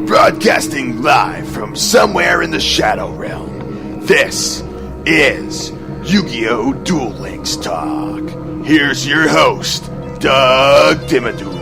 Broadcasting live from somewhere in the Shadow Realm, this is YuGiOh Duel Links Talk. Here's your host, Doug Dimmaduel.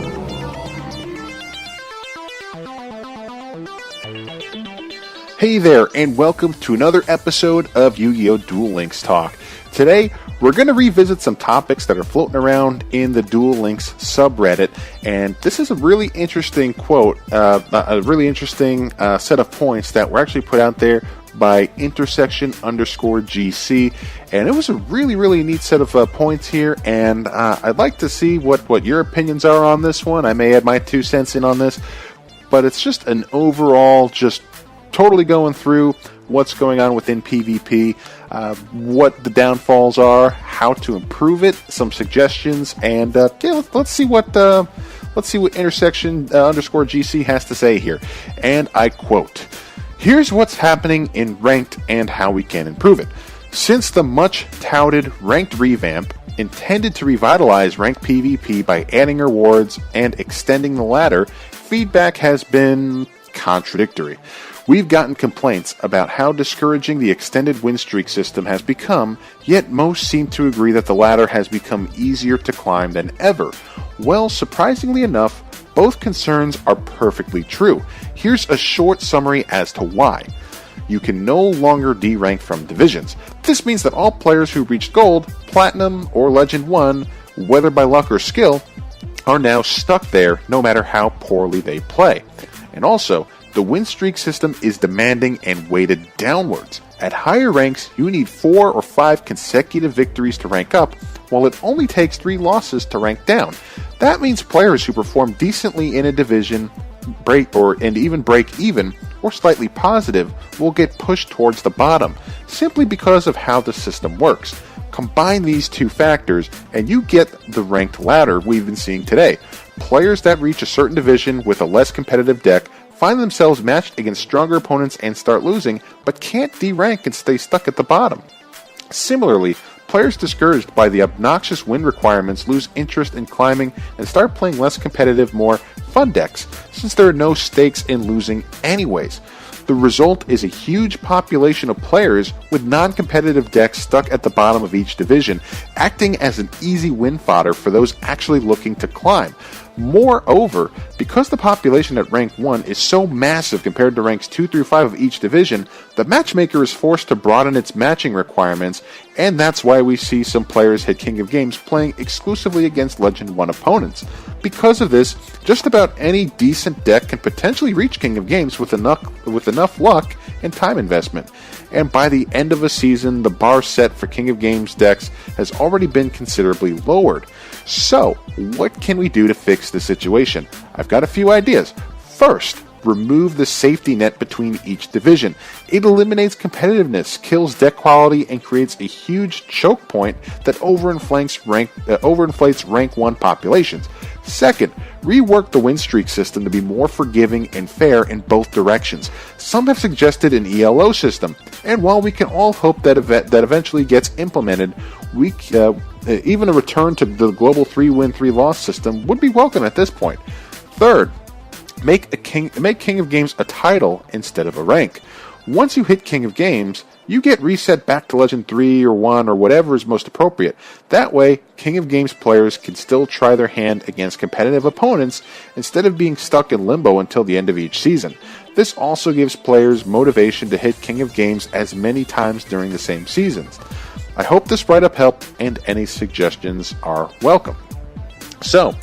Hey there, and welcome to another episode of YuGiOh Duel Links Talk. Today, we're going to revisit some topics that are floating around in the Duel Links subreddit, and this is a really interesting quote, a really interesting set of points that were actually put out there by _GC, and it was a really neat set of points here, and I'd like to see what your opinions are on this one. I may add my 2 cents in on this, but it's just an overall, just totally going through what's going on within PvP, what the downfalls are, how to improve it, some suggestions, and let's see what _GC has to say here. And I quote, "Here's what's happening in Ranked and how we can improve it. Since the much-touted Ranked revamp, intended to revitalize Ranked PvP by adding rewards and extending the ladder, feedback has been contradictory. We've gotten complaints about how discouraging the extended win streak system has become, yet most seem to agree that the ladder has become easier to climb than ever. Well, surprisingly enough, both concerns are perfectly true. Here's a short summary as to why. You can no longer derank from divisions. This means that all players who reached Gold, Platinum, or Legend 1, whether by luck or skill, are now stuck there no matter how poorly they play. And also, the win streak system is demanding and weighted downwards. At higher ranks, you need 4 or 5 consecutive victories to rank up, while it only takes 3 losses to rank down. That means players who perform decently in a division, break even, or slightly positive, will get pushed towards the bottom, simply because of how the system works. Combine these 2 factors, and you get the ranked ladder we've been seeing today. Players that reach a certain division with a less competitive deck find themselves matched against stronger opponents and start losing, but can't derank and stay stuck at the bottom. Similarly, players discouraged by the obnoxious win requirements lose interest in climbing and start playing less competitive, more fun decks, since there are no stakes in losing anyways. The result is a huge population of players with non-competitive decks stuck at the bottom of each division, acting as an easy win fodder for those actually looking to climb. Moreover, because the population at rank 1 is so massive compared to ranks 2 through 5 of each division, the matchmaker is forced to broaden its matching requirements, and that's why we see some players hit King of Games playing exclusively against Legend 1 opponents. Because of this, just about any decent deck can potentially reach King of Games with enough luck and time investment. And by the end of a season, the bar set for King of Games decks has already been considerably lowered. So, what can we do to fix the situation? I've got a few ideas. First, remove the safety net between each division. It eliminates competitiveness, kills deck quality, and creates a huge choke point that overinflates rank 1 populations. Second, rework the win streak system to be more forgiving and fair in both directions. Some have suggested an ELO system, and while we can all hope that eventually gets implemented, even a return to the global 3-win 3-loss system would be welcome at this point. Third, make King of Games a title instead of a rank. Once you hit King of Games, you get reset back to Legend 3 or 1 or whatever is most appropriate. That way, King of Games players can still try their hand against competitive opponents instead of being stuck in limbo until the end of each season. This also gives players motivation to hit King of Games as many times during the same seasons. I hope this write-up helped, and any suggestions are welcome. So,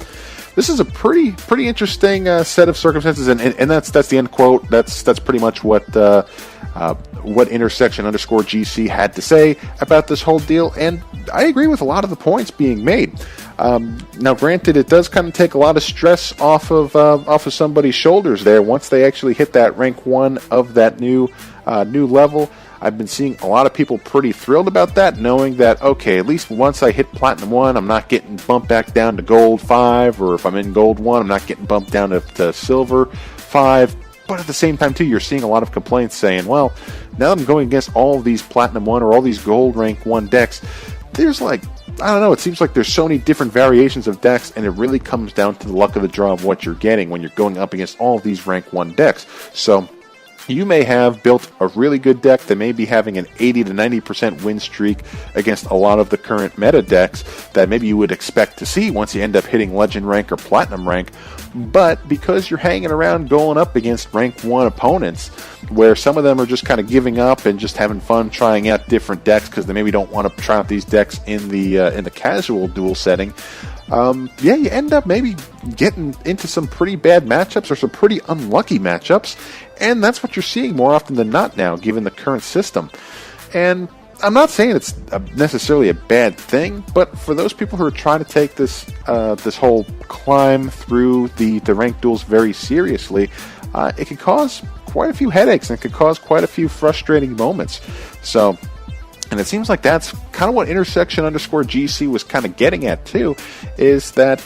this is a pretty interesting set of circumstances, and that's the end quote. That's pretty much what _GC had to say about this whole deal, and I agree with a lot of the points being made. Now, granted, it does kind of take a lot of stress off of somebody's shoulders there once they actually hit that rank 1 of that new level. I've been seeing a lot of people pretty thrilled about that, knowing that, okay, at least once I hit Platinum 1, I'm not getting bumped back down to Gold 5, or if I'm in Gold 1, I'm not getting bumped down to Silver 5. But at the same time, too, you're seeing a lot of complaints saying, well, now that I'm going against all of these Platinum 1 or all these Gold Rank 1 decks, there's like I don't know, it seems like there's so many different variations of decks, and it really comes down to the luck of the draw of what you're getting when you're going up against all of these rank 1 decks. So you may have built a really good deck that may be having an 80 to 90% win streak against a lot of the current meta decks that maybe you would expect to see once you end up hitting Legend rank or Platinum rank. But because you're hanging around going up against rank 1 opponents, where some of them are just kind of giving up and just having fun trying out different decks because they maybe don't want to try out these decks in the casual duel setting, you end up maybe getting into some pretty bad matchups or some pretty unlucky matchups, and that's what you're seeing more often than not now, given the current system. And I'm not saying it's necessarily a bad thing, but for those people who are trying to take this whole climb through the ranked duels very seriously, it could cause quite a few headaches and it could cause quite a few frustrating moments. So, and it seems like that's kind of what intersection_GC was kind of getting at too, is that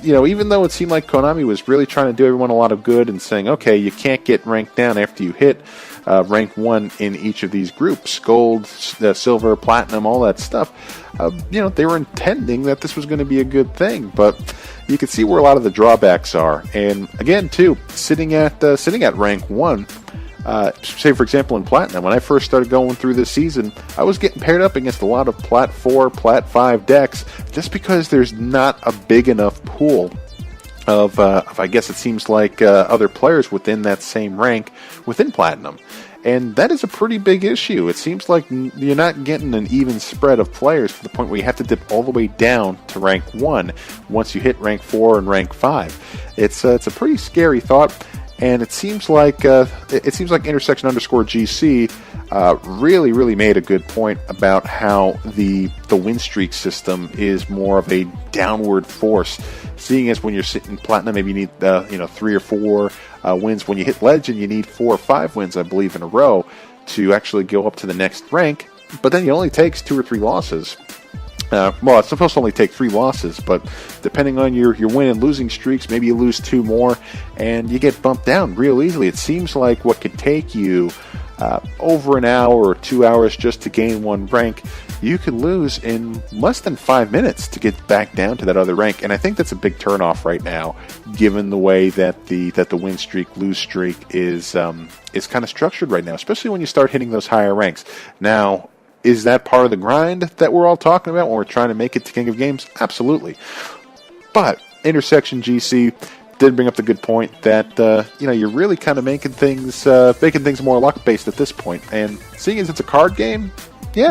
even though it seemed like Konami was really trying to do everyone a lot of good and saying, okay, you can't get ranked down after you hit rank 1 in each of these groups, gold, silver, platinum, all that stuff, they were intending that this was going to be a good thing, but you can see where a lot of the drawbacks are. And again, too, sitting at rank 1, say for example in Platinum, when I first started going through this season, I was getting paired up against a lot of Plat 4, Plat 5 decks, just because there's not a big enough pool of I guess it seems like other players within that same rank within Platinum. And that is a pretty big issue. It seems like you're not getting an even spread of players to the point where you have to dip all the way down to rank 1 once you hit rank 4 and rank 5. It's a pretty scary thought. And it seems like intersection_GC really made a good point about how the win streak system is more of a downward force. Seeing as when you're sitting Platinum, maybe you need 3 or 4 wins. When you hit Legend, you need 4 or 5 wins, I believe, in a row to actually go up to the next rank. But then it only takes 2 or 3 losses. It's supposed to only take 3 losses, but depending on your win and losing streaks, maybe you lose 2 more, and you get bumped down real easily. It seems like what could take you over an hour or 2 hours just to gain 1 rank, you could lose in less than 5 minutes to get back down to that other rank. And I think that's a big turnoff right now, given the way that the win streak, lose streak is kind of structured right now, especially when you start hitting those higher ranks. Now, is that part of the grind that we're all talking about when we're trying to make it to King of Games? Absolutely. But Intersection GC did bring up the good point that you're really kind of making things more luck based at this point. And seeing as it's a card game,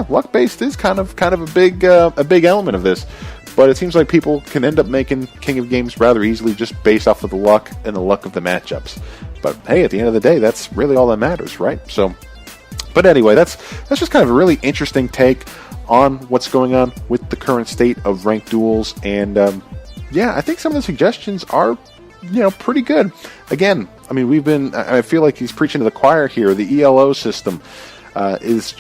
luck based is kind of a big element of this. But it seems like people can end up making King of Games rather easily just based off of the luck and the luck of the matchups. But hey, at the end of the day, that's really all that matters, right? But anyway, that's just kind of a really interesting take on what's going on with the current state of ranked duels. And I think some of the suggestions are pretty good. Again, I mean, I feel like he's preaching to the choir here. The ELO system is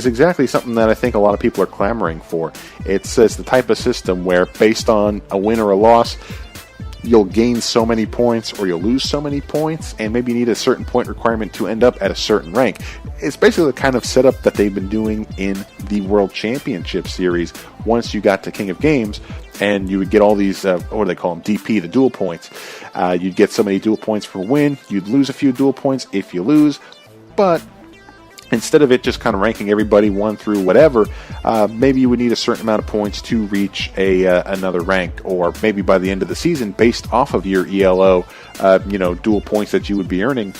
exactly something that I think a lot of people are clamoring for. It's the type of system where, based on a win or a loss, you'll gain so many points or you'll lose so many points, and maybe you need a certain point requirement to end up at a certain rank. It's basically the kind of setup that they've been doing in the World Championship Series. Once you got to King of Games, and you would get all these, what do they call them, DP, the dual points. You'd get so many dual points for win, you'd lose a few dual points if you lose, but instead of it just kind of ranking everybody 1 through whatever, maybe you would need a certain amount of points to reach another rank, or maybe by the end of the season, based off of your ELO, dual points that you would be earning,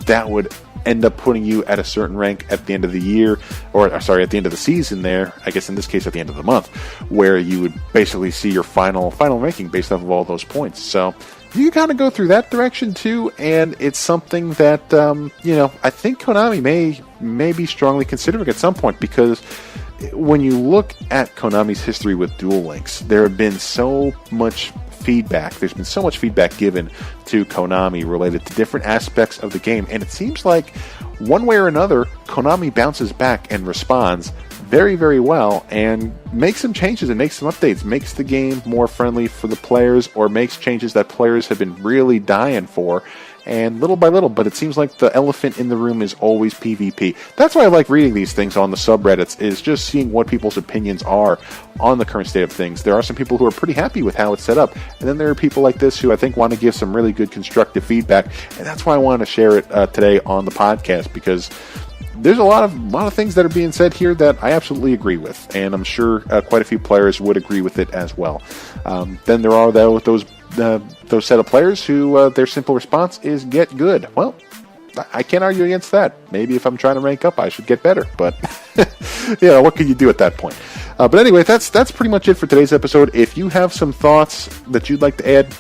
that would end up putting you at a certain rank at the end of the year, at the end of the season there, I guess in this case at the end of the month, where you would basically see your final ranking based off of all those points. So you kind of go through that direction too, and it's something that, I think Konami may be strongly considering at some point, because when you look at Konami's history with Duel Links, there have been so much feedback. There's been so much feedback given to Konami related to different aspects of the game, and it seems like one way or another, Konami bounces back and responds very, very well and makes some changes and makes some updates, makes the game more friendly for the players, or makes changes that players have been really dying for, and little by little, but it seems like the elephant in the room is always PvP. That's why I like reading these things on the subreddits, is just seeing what people's opinions are on the current state of things. There are some people who are pretty happy with how it's set up, and then there are people like this who I think want to give some really good constructive feedback, and that's why I wanted to share it today on the podcast, because there's a lot of things that are being said here that I absolutely agree with, and I'm sure quite a few players would agree with it as well. Then there are those set of players who their simple response is get good. Well, I can't argue against that. Maybe if I'm trying to rank up, I should get better, but what can you do at that point? But anyway, that's pretty much it for today's episode. If you have some thoughts that you'd like to add,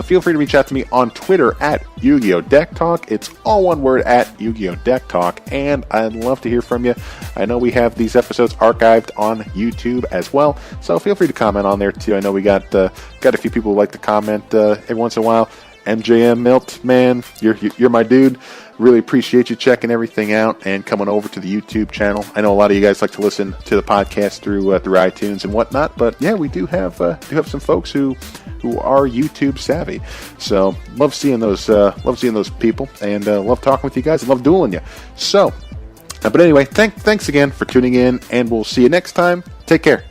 feel free to reach out to me on Twitter at YuGiOh Deck Talk. It's all one word, at YuGiOh Deck Talk, and I'd love to hear from you. I know we have these episodes archived on YouTube as well, so feel free to comment on there too. I know we got a few people who like to comment every once in a while. MJM Milt, man, you're my dude. Really appreciate you checking everything out and coming over to the YouTube channel. I know a lot of you guys like to listen to the podcast through iTunes and whatnot, but yeah, we do have some folks who are YouTube savvy. So love seeing those people, and love talking with you guys. Love dueling you. So, but anyway, thanks again for tuning in, and we'll see you next time. Take care.